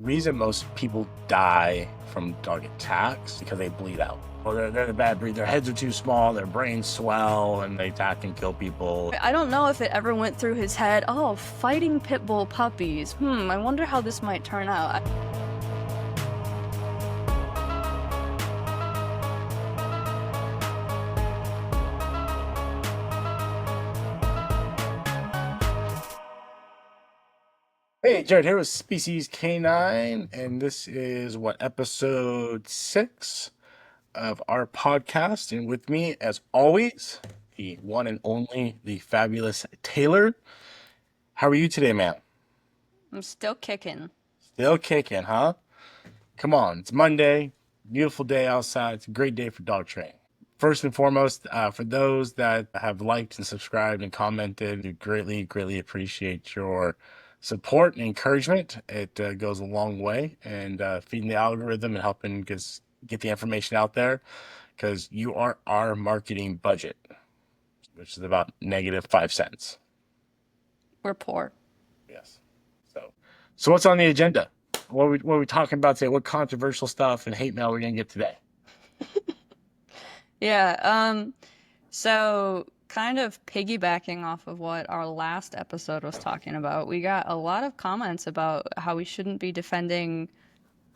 Reason most people die from dog attacks because they bleed out. Or they're the bad breed. Their heads are too small, their brains swell, and they attack and kill people. I don't know if it ever went through his head, oh, fighting pit bull puppies. I wonder how this might turn out. Hey, Jared here with Species K9, and this is episode 6 of our podcast. And with me, as always, the one and only, the fabulous Taylor. How are you today, man? I'm still kicking. Still kicking, huh? Come on, it's Monday, beautiful day outside. It's a great day for dog training. First and foremost, for those that have liked and subscribed and commented, we greatly appreciate your support and encouragement. It goes a long way, and feeding the algorithm and helping get the information out there, because you are our marketing budget, which is about -5 cents. We're poor. Yes. So what's on the agenda? What are we talking about today? What controversial stuff and hate mail we're gonna get today? Yeah, so kind of piggybacking off of what our last episode was talking about, we got a lot of comments about how we shouldn't be defending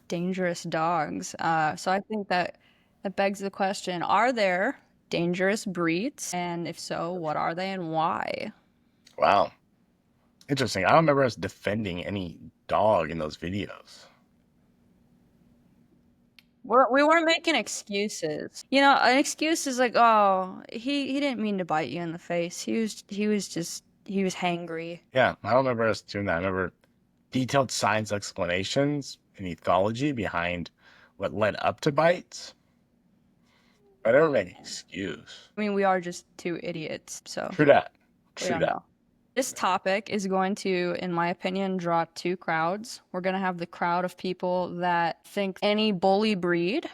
dangerous dogs. So I think that begs the question, are there dangerous breeds? And if so, what are they and why? Wow. Interesting. I don't remember us defending any dog in those videos. We weren't making excuses. You know, an excuse is like, oh, he didn't mean to bite you in the face. He was hangry. Yeah, I don't remember us doing that. I remember detailed science explanations and ethology behind what led up to bites. I never made an excuse. I mean, we are just two idiots, so. True that. We don't know. This topic is going to, in my opinion, draw two crowds. We're going to have the crowd of people that think any bully breed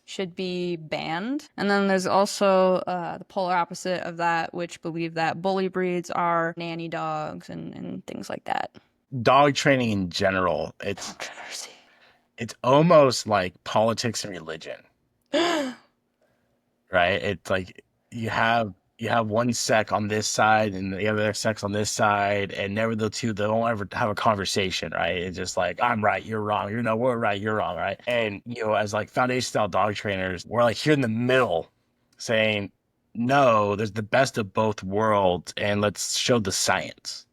should be banned. And then there's also the polar opposite of that, which believe that bully breeds are nanny dogs and things like that. Dog training in general, it's almost like politics and religion. Right? It's like you have one sect on this side and the other sect's on this side, and never they don't ever have a conversation, right? It's just like, I'm right, you're wrong. We're right, you're wrong, right? And, as like foundation style dog trainers, we're like here in the middle saying, no, there's the best of both worlds, and let's show the science.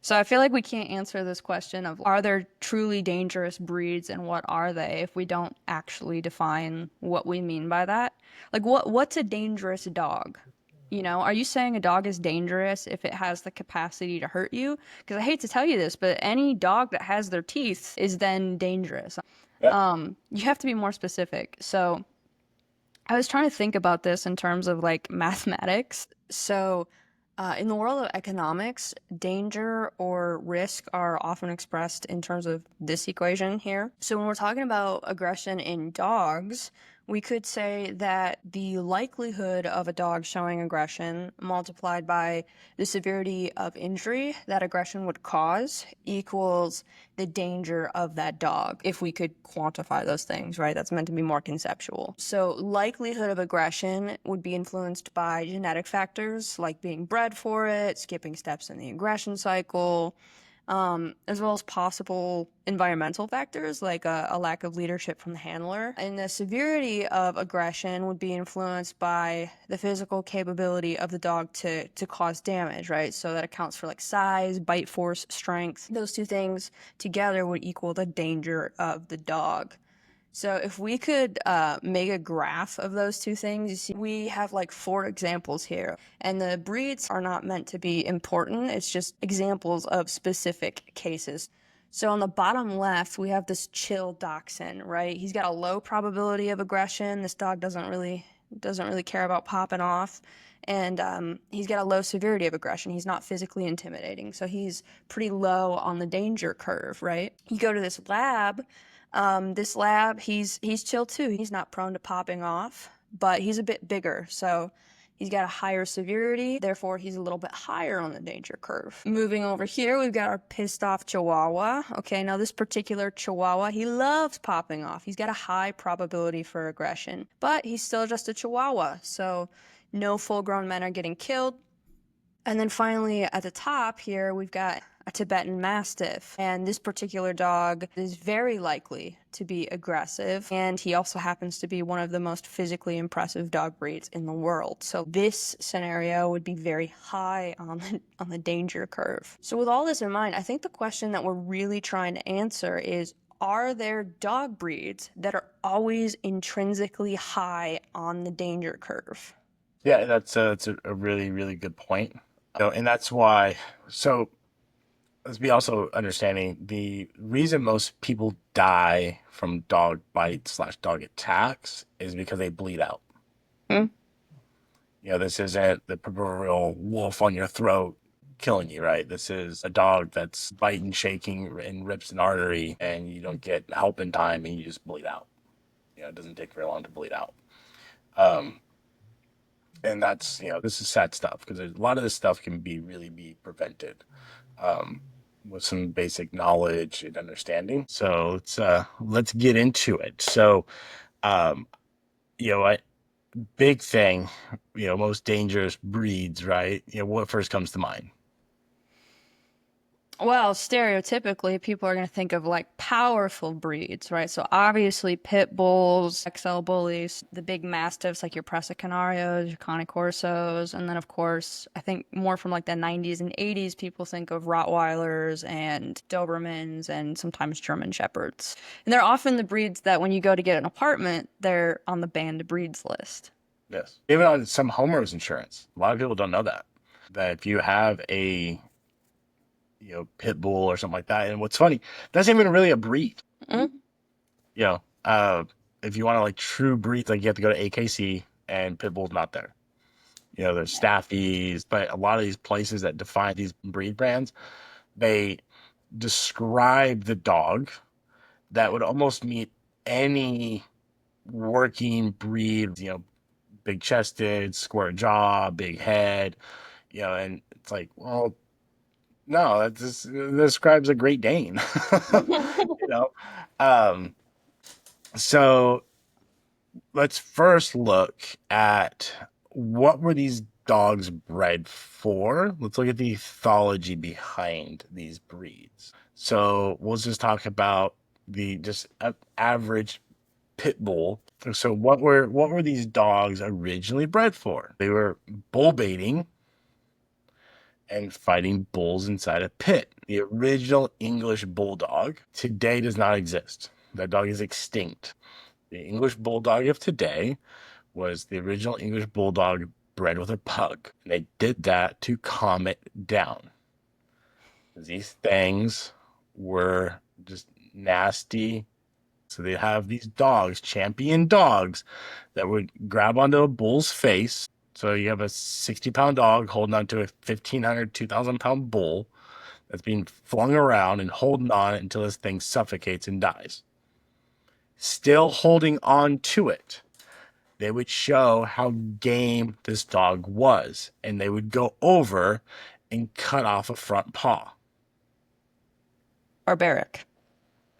So I feel like we can't answer this question of, are there truly dangerous breeds and what are they, if we don't actually define what we mean by that? Like, what's a dangerous dog? Are you saying a dog is dangerous if it has the capacity to hurt you? Because I hate to tell you this, but any dog that has their teeth is then dangerous. Yeah. You have to be more specific. So I was trying to think about this in terms of like mathematics. So in the world of economics, danger or risk are often expressed in terms of this equation here. So when we're talking about aggression in dogs, we could say that the likelihood of a dog showing aggression multiplied by the severity of injury that aggression would cause equals the danger of that dog, if we could quantify those things, right? That's meant to be more conceptual. So likelihood of aggression would be influenced by genetic factors like being bred for it, skipping steps in the aggression cycle, as well as possible environmental factors like a lack of leadership from the handler. And the severity of aggression would be influenced by the physical capability of the dog to cause damage, right? So that accounts for like size, bite force, strength. Those two things together would equal the danger of the dog. So if we could make a graph of those two things, you see we have like 4 examples here. And the breeds are not meant to be important. It's just examples of specific cases. So on the bottom left, we have this chill dachshund, right? He's got a low probability of aggression. This dog doesn't really care about popping off. And he's got a low severity of aggression. He's not physically intimidating. So he's pretty low on the danger curve, right? You go to this lab. He's chill too. He's not prone to popping off, but he's a bit bigger. So He's got a higher severity, therefore he's a little bit higher on the danger curve. Moving over here, we've got our pissed off Chihuahua. Okay, now this particular Chihuahua, he loves popping off. He's got a high probability for aggression, but he's still just a Chihuahua, so no full-grown men are getting killed. And then finally, at the top here, we've got a Tibetan Mastiff. And this particular dog is very likely to be aggressive. And he also happens to be one of the most physically impressive dog breeds in the world. So this scenario would be very high on the danger curve. So with all this in mind, I think the question that we're really trying to answer is, are there dog breeds that are always intrinsically high on the danger curve? Yeah, that's a really, really good point. And that's why, so let's be also understanding the reason most people die from dog bites / dog attacks is because they bleed out. Hmm? This isn't the proverbial wolf on your throat killing you, right? This is a dog that's biting, shaking, and rips an artery, and you don't get help in time, and you just bleed out. It doesn't take very long to bleed out. And that's, this is sad stuff because a lot of this stuff can really be prevented with some basic knowledge and understanding. So let's get into it. So, big thing, most dangerous breeds, right? What first comes to mind? Well, stereotypically, people are going to think of like powerful breeds, right? So obviously, pit bulls, XL bullies, the big mastiffs like your Presa Canarios, your Cane Corsos, and then of course, I think more from like the 90s and 80s, people think of Rottweilers and Dobermans and sometimes German Shepherds. And they're often the breeds that when you go to get an apartment, they're on the banned breeds list. Yes. Even on some homeowners insurance, a lot of people don't know that if you have a Pitbull or something like that. And what's funny, that's not even really a breed. Mm-hmm. If you want to like true breeds, like you have to go to AKC and Pitbull's not there. There's Staffies, but a lot of these places that define these breed brands, they describe the dog that would almost meet any working breed, big chested, square jaw, big head, and it's like, well, no, that just describes a Great Dane. you know. Um, so let's first look at what were these dogs bred for. Let's look at the ethology behind these breeds. So we'll just talk about the just average pit bull. So what were these dogs originally bred for? They were bull baiting and fighting bulls inside a pit. The original English bulldog today does not exist. That dog is extinct. The English bulldog of today was the original English bulldog bred with a pug. And they did that to calm it down. These things were just nasty. So they have these dogs, champion dogs, that would grab onto a bull's face. So you have a 60-pound dog holding onto a 1,500, 2,000-pound bull that's being flung around and holding on until this thing suffocates and dies. Still holding on to it, they would show how game this dog was, and they would go over and cut off a front paw. Barbaric.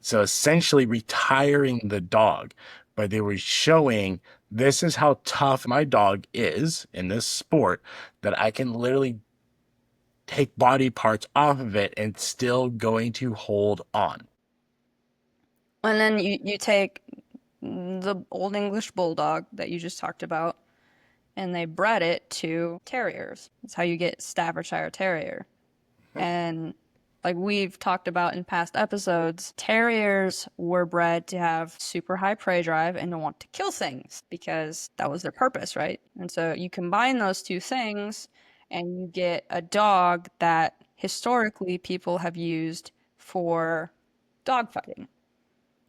So essentially retiring the dog, but they were showing this is how tough my dog is in this sport, that I can literally take body parts off of it and still going to hold on. And then you take the Old English Bulldog that you just talked about, and they bred it to terriers. That's how you get Staffordshire Terrier. And like we've talked about in past episodes, terriers were bred to have super high prey drive and to want to kill things because that was their purpose, right? And so you combine those two things and you get a dog that historically people have used for dogfighting.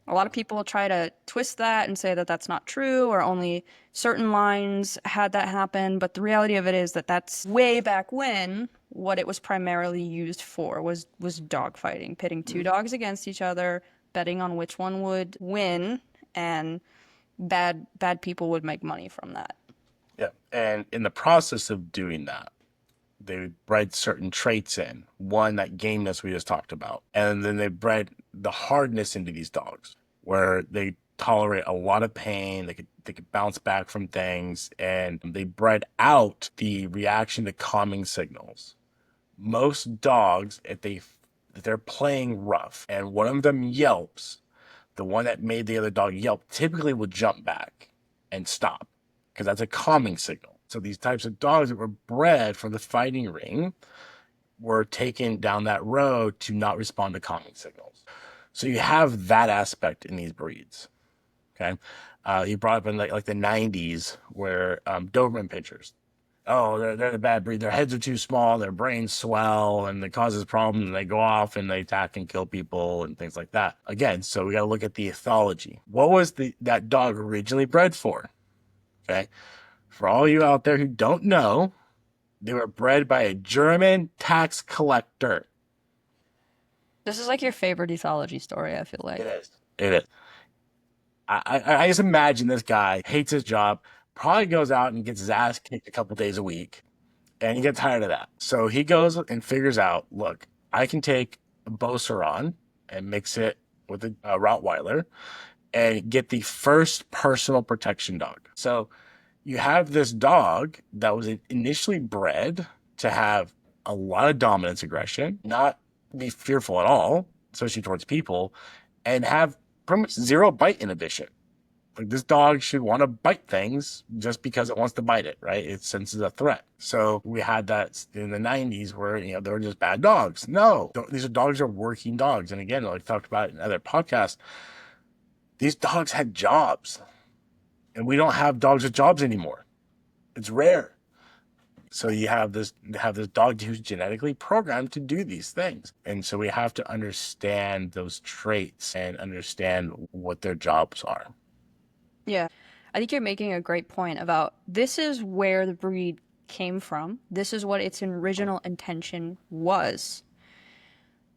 A lot of people try to twist that and say that that's not true or only certain lines had that happen. But the reality of it is that that's way back when what it was primarily used for was dogfighting, pitting two dogs against each other, betting on which one would win, and bad people would make money from that. Yeah. And in the process of doing that, they bred certain traits in. One, that gameness we just talked about. And then they bred the hardness into these dogs, where they tolerate a lot of pain. They could bounce back from things, and they bred out the reaction to calming signals. Most dogs, if they're playing rough and one of them yelps, the one that made the other dog yelp typically will jump back and stop, because that's a calming signal. So these types of dogs that were bred for the fighting ring were taken down that road to not respond to calming signals. So you have that aspect in these breeds. Okay. You brought up in like the 90s where Doberman pinchers, oh, they're the bad breed. Their heads are too small, their brains swell, and it causes problems. And they go off and they attack and kill people and things like that. Again, so we got to look at the ethology. What was that dog originally bred for? Okay, for all you out there who don't know, they were bred by a German tax collector. This is like your favorite ethology story, I feel like. It is. It is. I just imagine this guy hates his job, probably goes out and gets his ass kicked a couple days a week, and he gets tired of that. So he goes and figures out, look, I can take a Beauceron and mix it with a Rottweiler and get the first personal protection dog. So you have this dog that was initially bred to have a lot of dominance aggression, not be fearful at all, especially towards people, and have pretty much zero bite inhibition. Like, this dog should want to bite things just because it wants to bite it, right? It senses a threat. So we had that in the 90s where, they were just bad dogs. No, these dogs are working dogs. And again, like I talked about in other podcasts, these dogs had jobs. And we don't have dogs with jobs anymore. It's rare. So you have this dog who's genetically programmed to do these things. And so we have to understand those traits and understand what their jobs are. Yeah. I think you're making a great point about this is where the breed came from. This is what its original intention was.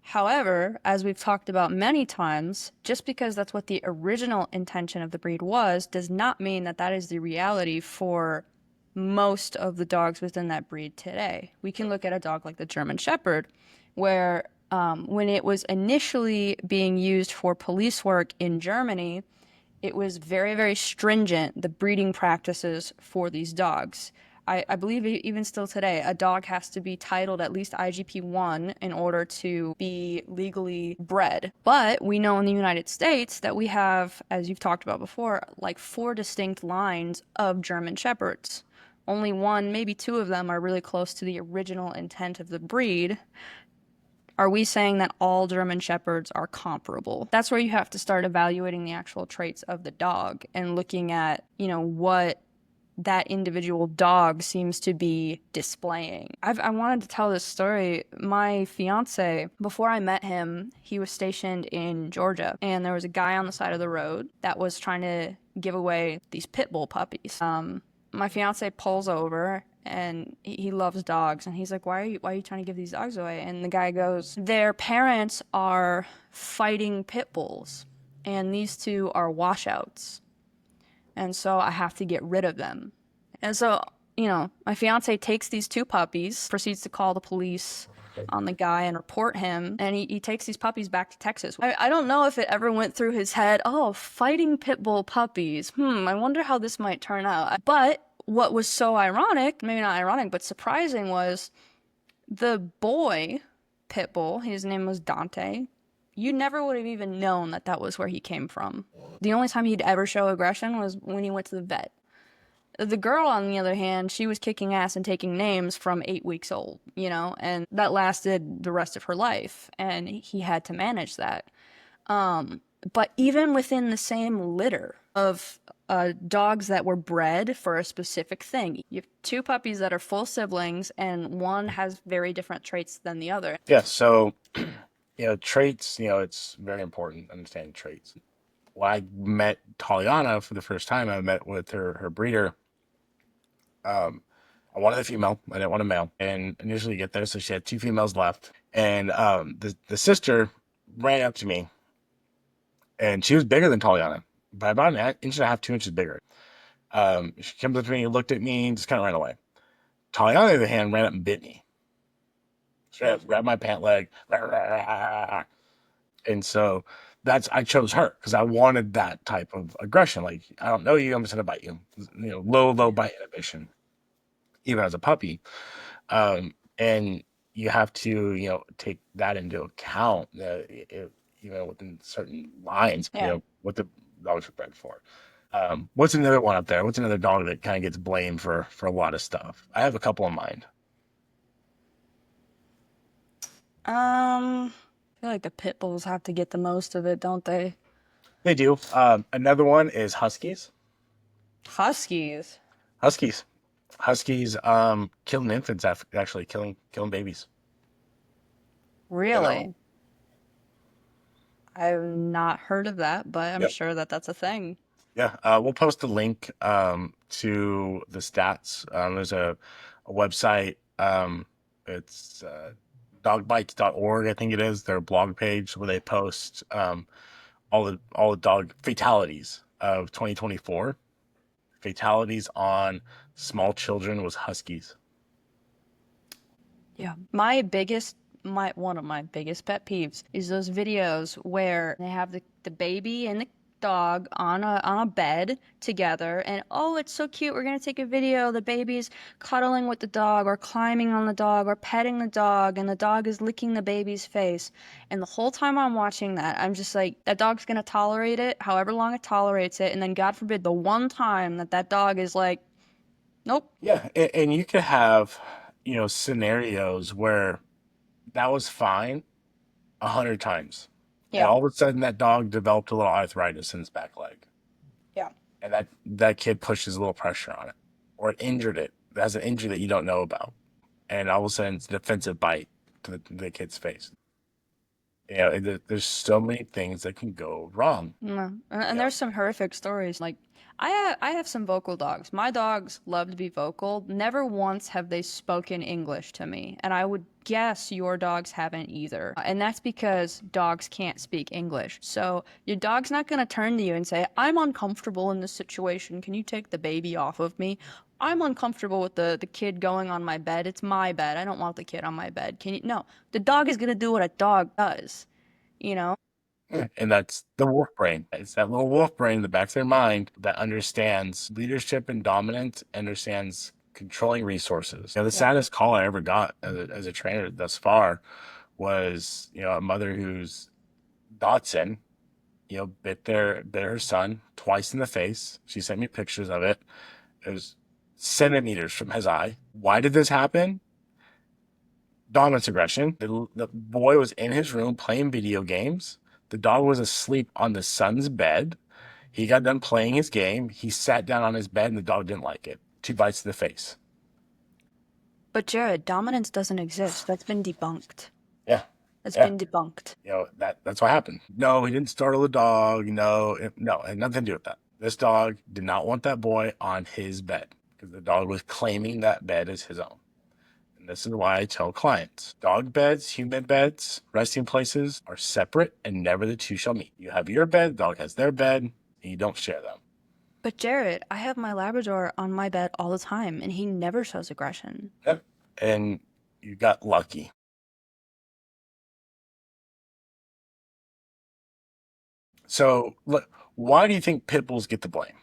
However, as we've talked about many times, just because that's what the original intention of the breed was, does not mean that that is the reality for most of the dogs within that breed today. We can look at a dog like the German Shepherd, where when it was initially being used for police work in Germany, it was very, very stringent, the breeding practices for these dogs. I believe even still today, a dog has to be titled at least IGP1 in order to be legally bred. But we know in the United States that we have, as you've talked about before, like 4 distinct lines of German Shepherds. Only one, maybe 2 of them are really close to the original intent of the breed. Are we saying that all German Shepherds are comparable? That's where you have to start evaluating the actual traits of the dog and looking at, what that individual dog seems to be displaying. I wanted to tell this story. My fiance, before I met him, he was stationed in Georgia, and there was a guy on the side of the road that was trying to give away these Pitbull puppies. My fiance pulls over, and he loves dogs, and he's like, why are you trying to give these dogs away? And the guy goes, their parents are fighting pit bulls, and these 2 are washouts, and so I have to get rid of them. And so, my fiance takes these 2 puppies, proceeds to call the police on the guy and report him, and he takes these puppies back to Texas. I don't know if it ever went through his head, oh, fighting pit bull puppies, I wonder how this might turn out. But what was so ironic, maybe not ironic, but surprising, was the boy Pitbull, his name was Dante, you never would have even known that that was where he came from. The only time he'd ever show aggression was when he went to the vet. The girl, on the other hand, she was kicking ass and taking names from 8 weeks old, and that lasted the rest of her life, and he had to manage that. But even within the same litter of dogs that were bred for a specific thing, you have 2 puppies that are full siblings, and one has very different traits than the other. Yeah, so traits, it's very important understanding traits. When I met Taliana for the first time, I met with her breeder. I wanted a female, I didn't want a male. And initially get there, so she had 2 females left. And the sister ran up to me, and she was bigger than Taliana by about an inch and a half, 2 inches bigger. She comes up to me, looked at me, and just kind of ran away. Tali, on the other hand, ran up and bit me. Straight up, grabbed my pant leg. And so I chose her because I wanted that type of aggression. Like, I don't know you, I'm just gonna bite you. Low bite inhibition, even as a puppy. And you have to, take that into account, within certain lines, what the dogs are bred for. What's another one up there? What's another dog that kind of gets blamed for a lot of stuff? I have a couple in mind. I feel like the pit bulls have to get the most of it, don't they? They do. Another one is huskies. Huskies. Huskies. Huskies killing infants, actually killing babies. You know? Really? I've not heard of that, but I'm Yep. sure that that's a thing. Yeah. We'll post a link to the stats. There's a website. It's dogbites.org, I think it is. Their blog page where they post all the dog fatalities of 2024. Fatalities on small children was huskies. Yeah. One of my biggest pet peeves is those videos where they have the baby and the dog on a bed together, and oh, it's so cute, we're gonna take a video. The baby's cuddling with the dog or climbing on the dog or petting the dog, and the dog is licking the baby's face. And the whole time I'm watching that, I'm just like, that dog's gonna tolerate it however long it tolerates it, and then God forbid the one time that dog is like, nope. Yeah, and you could have, scenarios where that was fine 100 times. And Yeah. all of a sudden that dog developed a little arthritis in his back leg. Yeah. And that kid pushes a little pressure on it. Or it injured it. It has an injury that you don't know about. And all of a sudden it's a defensive bite to the kid's face. There's so many things that can go wrong. Yeah. And Yeah. there's some horrific stories. Like, I have some vocal dogs. My dogs love to be vocal. Never once have they spoken English to me. And I would guess your dogs haven't either. And that's because dogs can't speak English. So your dog's not going to turn to you and say, I'm uncomfortable in this situation. Can you take the baby off of me? I'm uncomfortable with the kid going on my bed. It's my bed. I don't want the kid on my bed. Can you? No, the dog is going to do what a dog does, you know? And that's the wolf brain. It's that little wolf brain in the back of their mind that understands leadership and dominance, understands controlling resources. The Yeah. saddest call I ever got as a trainer thus far was, a mother whose Dotson, bit her son twice in the face. She sent me pictures of it. It was centimeters from his eye. Why did this happen? Dominance aggression. The boy was in his room playing video games. The dog was asleep on the son's bed. He got done playing his game. He sat down on his bed and the dog didn't like it. 2 bites to the face. But Jared, dominance doesn't exist. That's been debunked. Yeah. That's Yeah. been debunked. That's what happened. No, he didn't startle the dog. No, it had nothing to do with that. This dog did not want that boy on his bed because the dog was claiming that bed as his own. And this is why I tell clients, dog beds, human beds, resting places are separate and never the two shall meet. You have your bed, the dog has their bed, and you don't share them. But Jared, I have my Labrador on my bed all the time, and he never shows aggression. Yep. And you got lucky. So, look, why do you think pit bulls get the blame?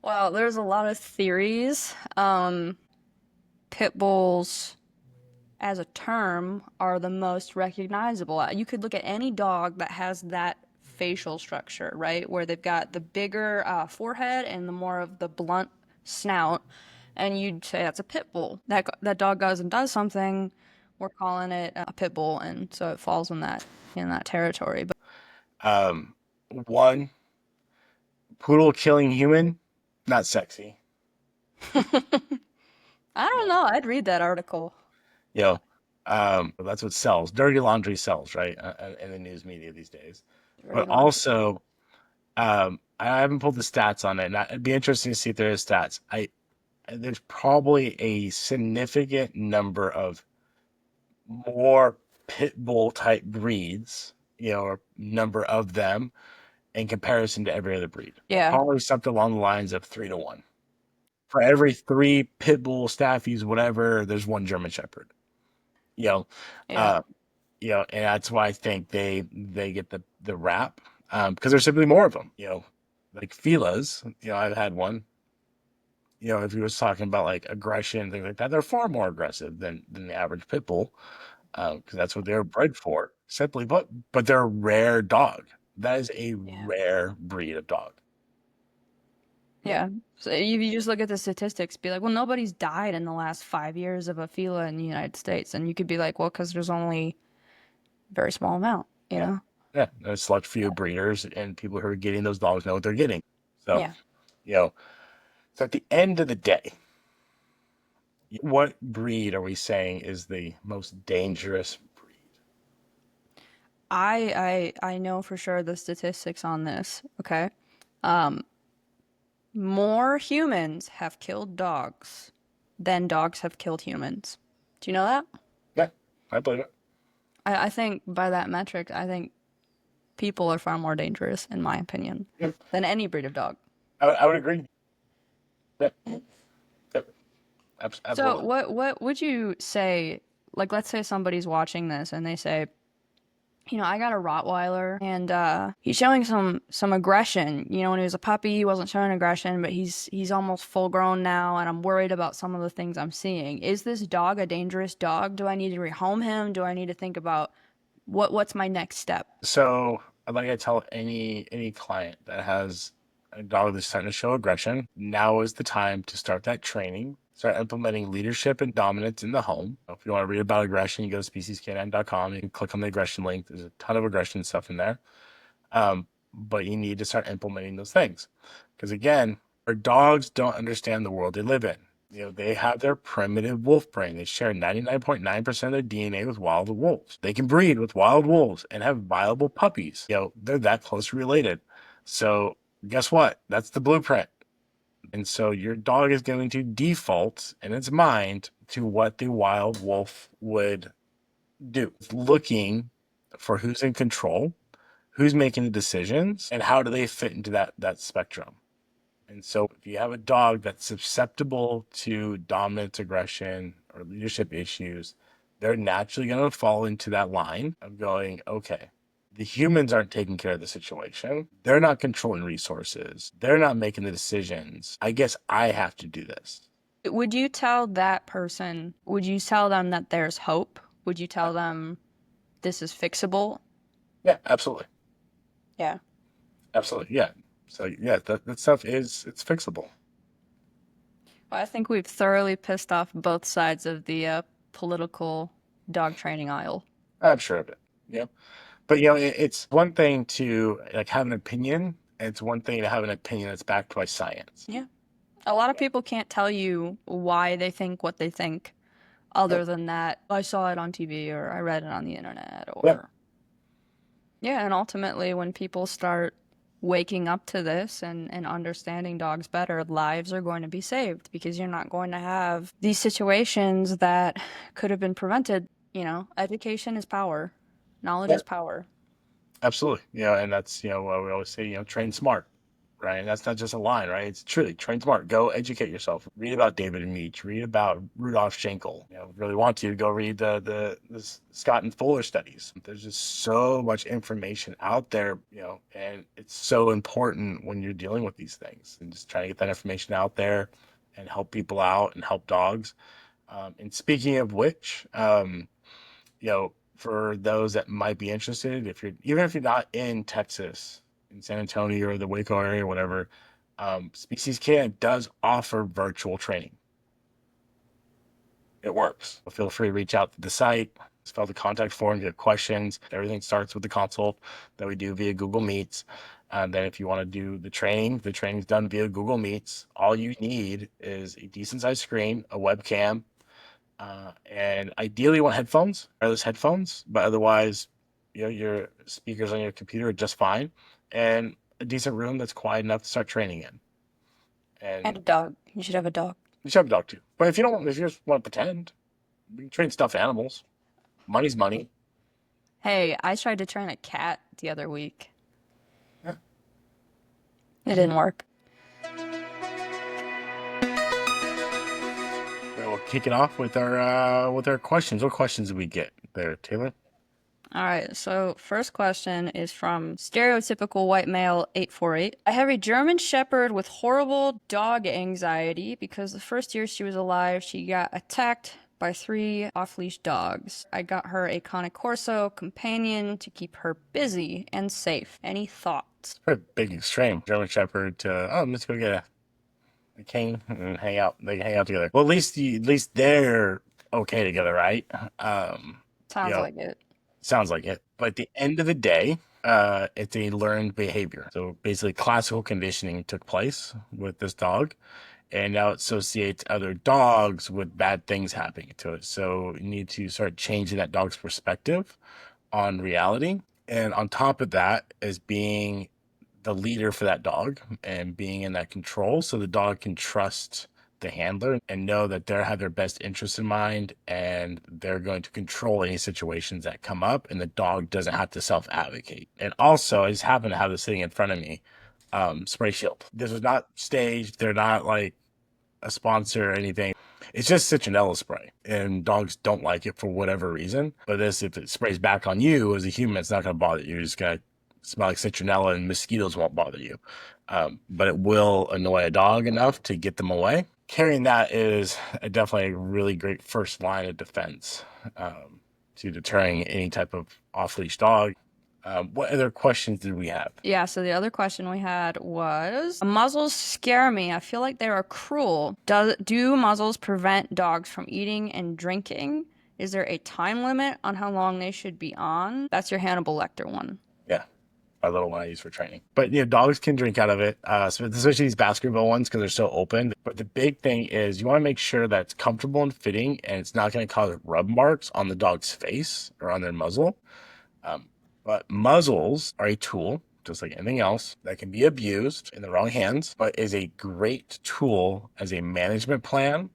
Well, there's a lot of theories. Pit bulls, as a term, are the most recognizable. You could look at any dog that has that facial structure, right? Where they've got the bigger forehead and the more of the blunt snout, and you'd say that's a pit bull. That dog goes and does something, we're calling it a pit bull, and so it falls in that territory. But One, poodle killing human, not sexy. I don't know. I'd read that article. That's what sells. Dirty laundry sells, right? In the news media these days. Dirty But laundry. also, I haven't pulled the stats on it, and it'd be interesting to see if there is stats. There's probably a significant number of more pit bull type breeds, or number of them in comparison to every other breed. Yeah. Probably something along the lines of 3 to 1. For every 3 Pitbull, Staffies, whatever, there's 1 German Shepherd. You know, Yeah. uh, and that's why I think they get the rap, because there's simply more of them. Like Fila's. I've had one. If you was talking about like aggression, things like that, they're far more aggressive than the average pit bull, because that's what they're bred for. Simply, but they're a rare dog. That is a Yeah. rare breed of dog. Yeah. So if you just look at the statistics, be like, well, nobody's died in the last 5 years of a Fila in the United States. And you could be like, well, because there's only a very small amount, you Yeah, know? yeah. There's select few breeders, and people who are getting those dogs know what they're getting. So, Yeah. you know, so at the end of the day, what breed are we saying is the most dangerous breed? I know for sure the statistics on this, okay? Um, More humans have killed dogs than dogs have killed humans. Do you know that? Yeah, I believe it. I think by that metric, I think people are far more dangerous, in my opinion, Yeah, than any breed of dog. I would agree. Yeah, yeah, So absolutely. what would you say, like let's say somebody's watching this and they say, I got a Rottweiler and he's showing some aggression. When he was a puppy, he wasn't showing aggression, but he's almost full grown now, and I'm worried about some of the things I'm seeing. Is this dog a dangerous dog? Do I need to rehome him? Do I need to think about what's my next step? So, like I tell any client that has a dog that's starting to show aggression, now is the time to start that training. Start implementing leadership and dominance in the home. If you want to read about aggression, you go to speciescanine.com. You can click on the aggression link. There's a ton of aggression stuff in there. But you need to start implementing those things. Because again, our dogs don't understand the world they live in. They have their primitive wolf brain. They share 99.9% of their DNA with wild wolves. They can breed with wild wolves and have viable puppies. They're that closely related. So guess what? That's the blueprint. And so your dog is going to default in its mind to what the wild wolf would do. It's looking for who's in control, who's making the decisions, and how do they fit into that spectrum. And so if you have a dog that's susceptible to dominance, aggression, or leadership issues, they're naturally going to fall into that line of going, okay, the humans aren't taking care of the situation. They're not controlling resources. They're not making the decisions. I guess I have to do this. Would you tell that person, would you tell them that there's hope? Would you Uh, tell them this is fixable? Yeah, absolutely. Yeah. Absolutely. Yeah. So yeah, that stuff it's fixable. Well, I think we've thoroughly pissed off both sides of the political dog training aisle. I'm sure of it. Yeah. But it's one thing to like have an opinion, and it's one thing to have an opinion that's backed by science. Yeah. A lot of people can't tell you why they think what they think, other Yep. than that, I saw it on TV or I read it on the internet Yep. or yeah, and ultimately when people start waking up to this and understanding dogs better, lives are going to be saved because you're not going to have these situations that could have been prevented. Education is power. Knowledge is Yep. power. Absolutely. And that's what we always say. Train smart, right? And that's not just a line, right? It's truly train smart. Go educate yourself. Read about David and Meach. Read about Rudolf Schenkel. Really want to go read the Scott and Fuller studies. There's just so much information out there, and it's so important when you're dealing with these things and just trying to get that information out there and help people out and help dogs. And speaking of which, for those that might be interested, even if you're not in Texas, in San Antonio or the Waco area, or whatever, Species Can does offer virtual training. It works. So feel free to reach out to the site, fill out the contact form, get questions. Everything starts with the consult that we do via Google Meets. And then if you want to do the training's done via Google Meets. All you need is a decent sized screen, a webcam, and ideally you want headphones, wireless headphones, but otherwise, your speakers on your computer are just fine, and a decent room that's quiet enough to start training in. And And a dog. You should have a dog. you should have a dog too. But if you just want to pretend, we can train stuffed animals. Money's money. Hey, I tried to train a cat the other week. Yeah. It didn't work. We'll kick it off with our questions. What questions did we get there, Taylor? All right, so first question is from stereotypical white male 848. I have a German Shepherd with horrible dog anxiety because the first year she was alive, she got attacked by 3 off-leash dogs. I got her a 𝐾𝐭 companion to keep her busy and safe. Any thoughts? Pretty big extreme. German Shepherd to let's go get a king and hang out. They hang out together. Well, at least they're okay together, right? Sounds like it. Sounds like it. But at the end of the day, it's a learned behavior. So basically, classical conditioning took place with this dog, and now it associates other dogs with bad things happening to it. So you need to start changing that dog's perspective on reality. And on top of that is being the leader for that dog and being in that control, so the dog can trust the handler and know that they have their best interests in mind, and they're going to control any situations that come up, and the dog doesn't have to self-advocate. And also, I just happen to have this sitting in front of me, spray shield. This was not staged. They're not like a sponsor or anything. It's just citronella spray, and dogs don't like it for whatever reason. But this, if it sprays back on you as a human, it's not going to bother you. You're just going to smell like citronella, and mosquitoes won't bother you. But it will annoy a dog enough to get them away. Carrying that is definitely a really great first line of defense to deterring any type of off-leash dog. What other questions did we have? Yeah, so the other question we had was, muzzles scare me. I feel like they are cruel. Do muzzles prevent dogs from eating and drinking? Is there a time limit on how long they should be on? That's your Hannibal Lecter one. Yeah, our little one I use for training. But dogs can drink out of it, especially these basketball ones because they're so open. But the big thing is you want to make sure that it's comfortable and fitting, and it's not going to cause rub marks on the dog's face or on their muzzle. But muzzles are a tool, just like anything else, that can be abused in the wrong hands, but is a great tool as a management plan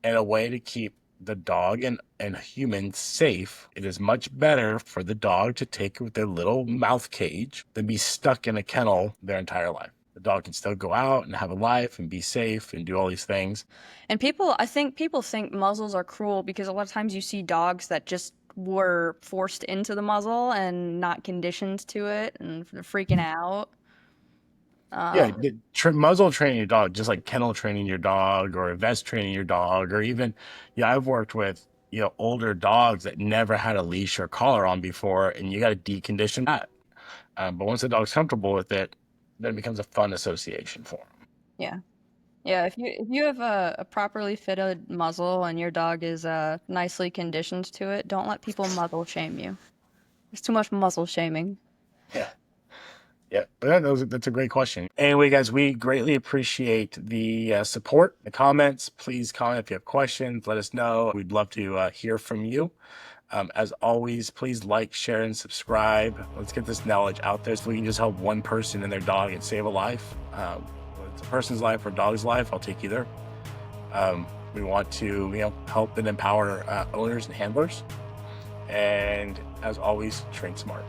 and a way to keep the dog and human safe. It is much better for the dog to take it with their little mouth cage than be stuck in a kennel their entire life. The dog can still go out and have a life and be safe and do all these things. And I think people think muzzles are cruel because a lot of times you see dogs that just were forced into the muzzle and not conditioned to it, and they're freaking out. Muzzle training your dog, just like kennel training your dog or vest training your dog, or even, I've worked with, older dogs that never had a leash or collar on before, and you got to decondition that. But once the dog's comfortable with it, then it becomes a fun association for them. Yeah. Yeah, if you have a properly fitted muzzle and your dog is nicely conditioned to it, don't let people muzzle shame you. There's too much muzzle shaming. Yeah, but that's a great question. Anyway, guys, we greatly appreciate the support, the comments. Please comment if you have questions. Let us know. We'd love to hear from you. As always, please like, share, and subscribe. Let's get this knowledge out there so we can just help one person and their dog and save a life. Whether it's a person's life or a dog's life, I'll take either. We want to help and empower owners and handlers. And as always, train smart.